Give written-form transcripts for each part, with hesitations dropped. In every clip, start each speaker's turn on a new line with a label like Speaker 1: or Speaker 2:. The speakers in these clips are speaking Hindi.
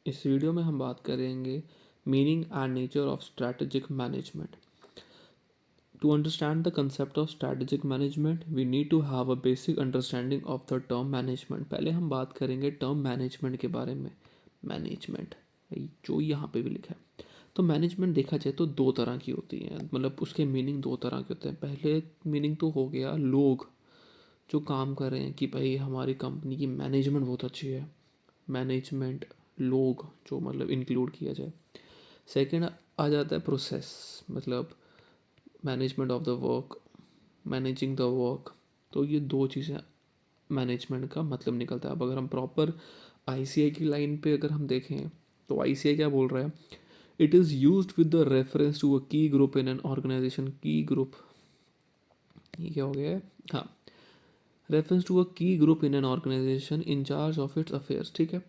Speaker 1: इस वीडियो में हम बात करेंगे meaning and nature of strategic management. To understand the concept of strategic management we need to have a basic understanding of the term management. पहले हम बात करेंगे टर्म मैनेजमेंट के बारे में। मैनेजमेंट जो यहाँ पे भी लिखा है, तो मैनेजमेंट देखा जाए तो दो तरह की होती है, मतलब उसके मीनिंग दो तरह के होते हैं। पहले मीनिंग तो हो गया लोग जो काम कर रहे हैं कि भाई हमारी कंपनी की मैनेजमेंट बहुत अच्छी है, मैनेजमेंट लोग जो मतलब इंक्लूड किया जाए। सेकंड आ जाता है प्रोसेस, मतलब management of the work, managing the work. तो ये दो चीज़ें मैनेजमेंट का मतलब निकलता है। अब अगर हम प्रॉपर आईसीआई की लाइन पे अगर हम देखें तो आईसीआई क्या बोल रहा है, it is use with the reference to a key group in an organisation. Key group ये क्या हो गया है, हाँ, reference to a key group in an organization in charge of its affairs, ठीक है।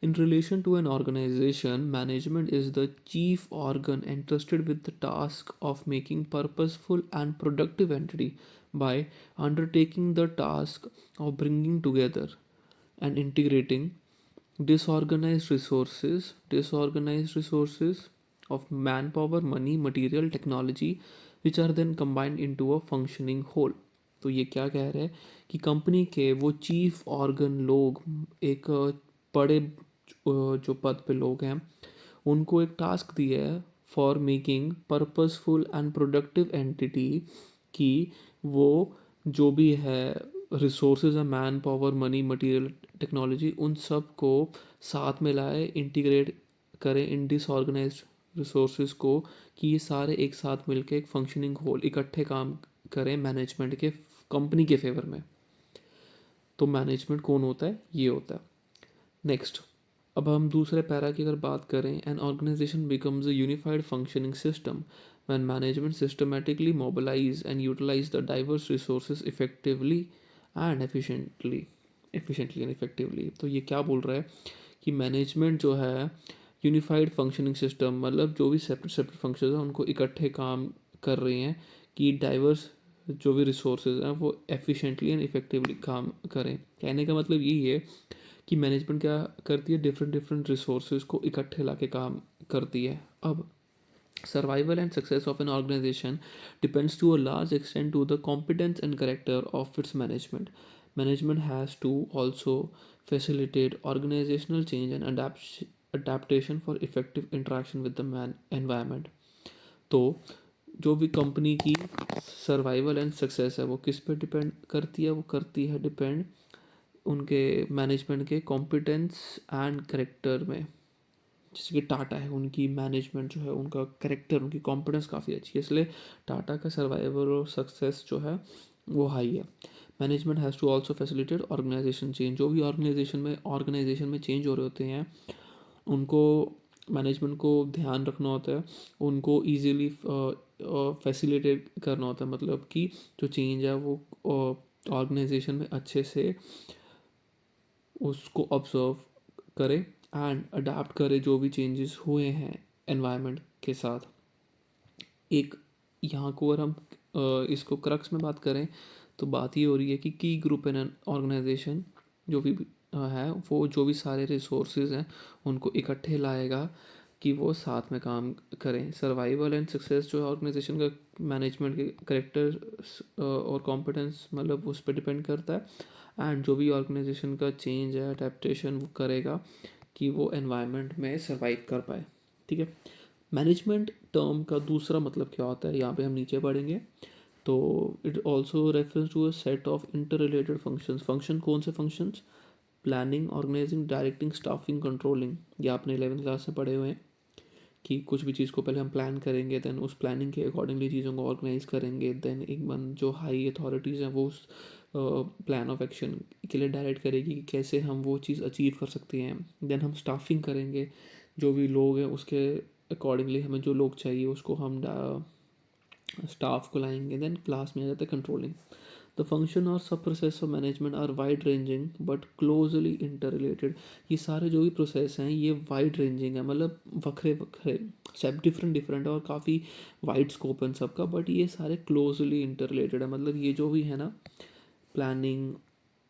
Speaker 1: In relation to an organization, management is the chief organ entrusted with the task of making purposeful and productive entity by undertaking the task of bringing together and integrating disorganized resources of manpower, money, material, technology, which are then combined into a functioning whole। तो ये क्या कह रहे हैं कि कंपनी के वो चीफ ऑर्गन लोग, एक बड़े जो पद पे लोग हैं, उनको एक टास्क दिया है for making purposeful and productive entity, कि वो जो भी है रिसोर्सेज है, man power, money, material, technology, उन सब को साथ में लाए, इंटीग्रेट करें इन डिसऑर्गेनाइज रिसोर्सेज को, कि ये सारे एक साथ मिलकर एक फंक्शनिंग होल इकट्ठे काम करें मैनेजमेंट के, कंपनी के फेवर में। तो मैनेजमेंट कौन होता है, ये होता है। नेक्स्ट, अब हम दूसरे पैरा की अगर बात करें, an organisation becomes a unified functioning system when management systematically mobilize and utilize the diverse resources efficiently and effectively। तो ये क्या बोल रहा है कि मैनेजमेंट जो है यूनिफाइड फंक्शनिंग सिस्टम, मतलब जो भी सेपरेट सेपरेट फंक्शन है उनको इकट्ठे काम कर रही हैं कि डाइवर्स जो भी रिसोर्सेज हैं वो एफिशिएंटली एंड इफेक्टिवली काम करें। कहने का मतलब यही है कि मैनेजमेंट क्या करती है, डिफरेंट डिफरेंट रिसोर्सेज को इकट्ठे ला के काम करती है। अब survival and success of an organization depends to a large extent to the competence and character of its management. Management has to also facilitate organizational change and adaptation for effective interaction with the environment। तो जो भी कंपनी की सर्वाइवल एंड सक्सेस है वो किस पे डिपेंड करती है, वो करती है डिपेंड उनके मैनेजमेंट के कॉम्पिटेंस एंड करेक्टर में। जैसे कि टाटा है, उनकी मैनेजमेंट जो है, उनका करेक्टर, उनकी कॉम्पिटेंस काफ़ी अच्छी है, इसलिए टाटा का सर्वाइवल और सक्सेस जो है वो हाई है। Management has to also facilitate organisation change. जो भी ऑर्गेनाइजेशन में चेंज हो रहे होते हैं उनको मैनेजमेंट को ध्यान रखना होता है, उनको ईजीली फैसिलिटेट करना होता है, मतलब कि जो चेंज है वो ऑर्गेनाइजेशन में अच्छे से उसको ऑब्जर्व करे एंड अडाप्ट करे जो भी चेंजेस हुए हैं एनवायरनमेंट के साथ। एक यहाँ को अगर हम इसको क्रक्स में बात करें तो बात ये हो रही है कि की ग्रुप इन एन ऑर्गेनाइजेशन जो भी है वो जो भी सारे रिसोर्सेज हैं उनको इकट्ठे लाएगा कि वो साथ में काम करें। सर्वाइवल एंड सक्सेस जो है ऑर्गेनाइजेशन का मैनेजमेंट के करेक्टर और कॉम्पिटेंस मतलब उस पर डिपेंड करता है। एंड जो भी ऑर्गेनाइजेशन का चेंज है, अडेप्टेशन वो करेगा कि वो एनवायरनमेंट में सर्वाइव कर पाए। ठीक है। मैनेजमेंट टर्म का दूसरा मतलब क्या होता है, यहाँ पे हम नीचे पढ़ेंगे। तो it also reference to a set of inter related functions. Function कौन से functions, planning, organising, directing, staffing, controlling. ये आपने 11th क्लास में पढ़े हुए हैं कि कुछ भी चीज़ को पहले हम प्लान करेंगे, देन उस प्लानिंग के अकॉर्डिंगली चीज़ों को ऑर्गेनाइज करेंगे, देन एक मन जो हाई अथॉरिटीज़ हैं वो उस प्लान ऑफ एक्शन के लिए डायरेक्ट करेगी कि कैसे हम वो चीज़ अचीव कर सकते हैं। देन हम स्टाफिंग करेंगे, जो भी लोग हैं उसके अकॉर्डिंगली हमें जो लोग चाहिए उसको हम स्टाफ को लाएंगे। देन क्लास में आ जाता है कंट्रोलिंग। द फंक्शन और सब process of management are wide ranging but closely inter related. ये सारे जो भी प्रोसेस हैं ये वाइड रेंजिंग है, मतलब वखरे वखरे सब डिफरेंट डिफरेंट और काफ़ी वाइड स्कोप है सबका, बट ये सारे क्लोजली इंटर रिलेटेड है। मतलब ये जो भी है ना, planning,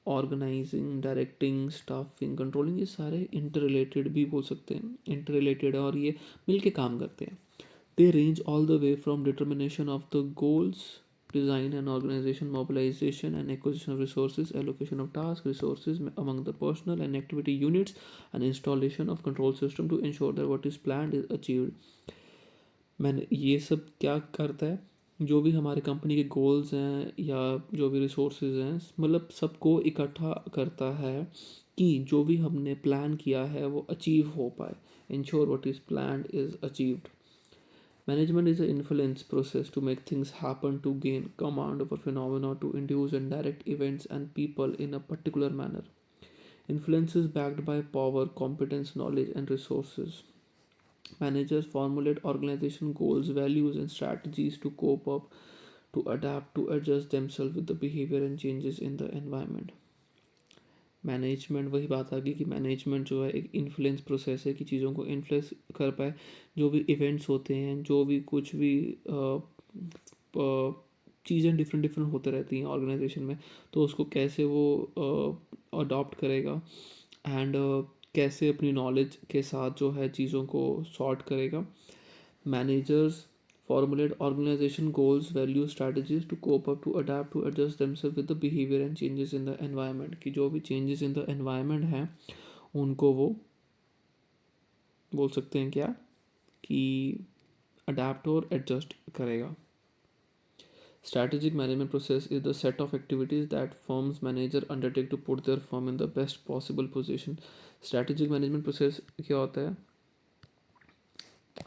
Speaker 1: organising, directing, staffing, controlling, ये सारे इंटर रिलेटेड भी बोल सकते हैं, इंटर रिलेटेड है और ये मिल के काम करते हैं. They range all the way from determination of the goals, design and organization, mobilization and acquisition of resources, allocation of tasks, resources among the personnel and activity units, and installation of control system to ensure that what is planned is achieved. मैंने ये सब क्या करता है, जो भी हमारे कंपनी के गोल्स हैं या जो भी रिसोर्सेज हैं, मतलब सबको इकट्ठा करता है कि जो भी हमने प्लान किया है वो अचीव हो पाए. Ensure what is planned is achieved. Management is an influence process to make things happen, to gain command over phenomena, to induce and direct events and people in a particular manner. Influence is backed by power, competence, knowledge, and resources. Managers formulate organization goals, values, and strategies to cope up, to adapt, to adjust themselves with the behavior and changes in the environment. Management, वही बात आ गई कि मैनेजमेंट जो है एक इन्फ्लुएंस प्रोसेस है कि चीज़ों को इन्फ्लुएंस कर पाए. जो भी इवेंट्स होते हैं, जो भी कुछ भी चीज़ें डिफरेंट डिफरेंट होते रहती हैं ऑर्गेनाइजेशन में, तो उसको कैसे वो अडॉप्ट करेगा एंड कैसे अपनी नॉलेज के साथ जो है चीज़ों को सॉर्ट करेगा. Managers formulate organization goals, values, strategies to cope up, to adapt, to adjust themselves with the behavior and changes in the environment. कि जो भी changes in the environment हैं उनको वो बोल सकते हैं क्या कि adapt और adjust करेगा. Strategic management process is the set of activities that firms manager undertake to put their firm in the best possible position. Strategic management process क्या होता है?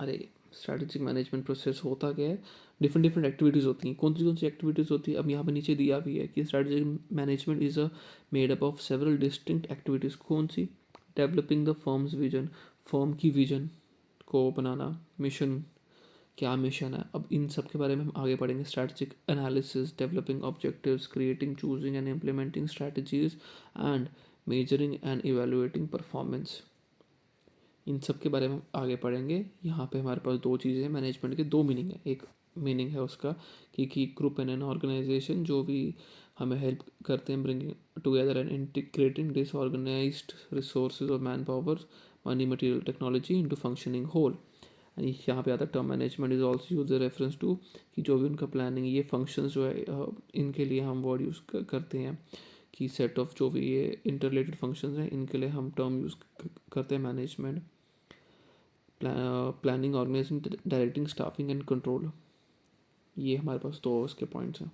Speaker 1: अरे, स्ट्रैटेजिक मैनेजमेंट प्रोसेस होता क्या है, डिफरेंट डिफरेंट एक्टिविटीज़ होती हैं. कौन सी एक्टिविटीज़ होती है, अब यहाँ पे नीचे दिया भी है कि strategic management is a made up of several distinct activities. कौन सी? Developing the firm's vision, firm की विजन को बनाना, मिशन, क्या मिशन है, अब इन सब के बारे में हम आगे पढ़ेंगे. Strategic analysis, developing objectives, creating, choosing and implementing strategies, and measuring and evaluating performance. इन सब के बारे में हम आगे पढ़ेंगे. यहाँ पे हमारे पास दो चीज़ें हैं, मैनेजमेंट के दो मीनिंग है. एक मीनिंग है उसका कि ग्रुप एंड एन ऑर्गेनाइजेशन जो भी हमें हेल्प करते हैं bringing together and integrating disorganised resources और man power, money, material, technology into functioning whole. And यहाँ पे आता है term management is also use reference to कि जो भी उनका प्लानिंग, ये फंक्शंस जो है इनके लिए हम वर्ड यूज़ करते हैं कि सेट ऑफ जो भी ये इंटर रिलेटेड फंक्शंस हैं इनके लिए हम टर्म यूज़ करते हैं management. Planning, organising, directing, staffing and control, ये हमारे पास दो उसके पॉइंट्स हैं.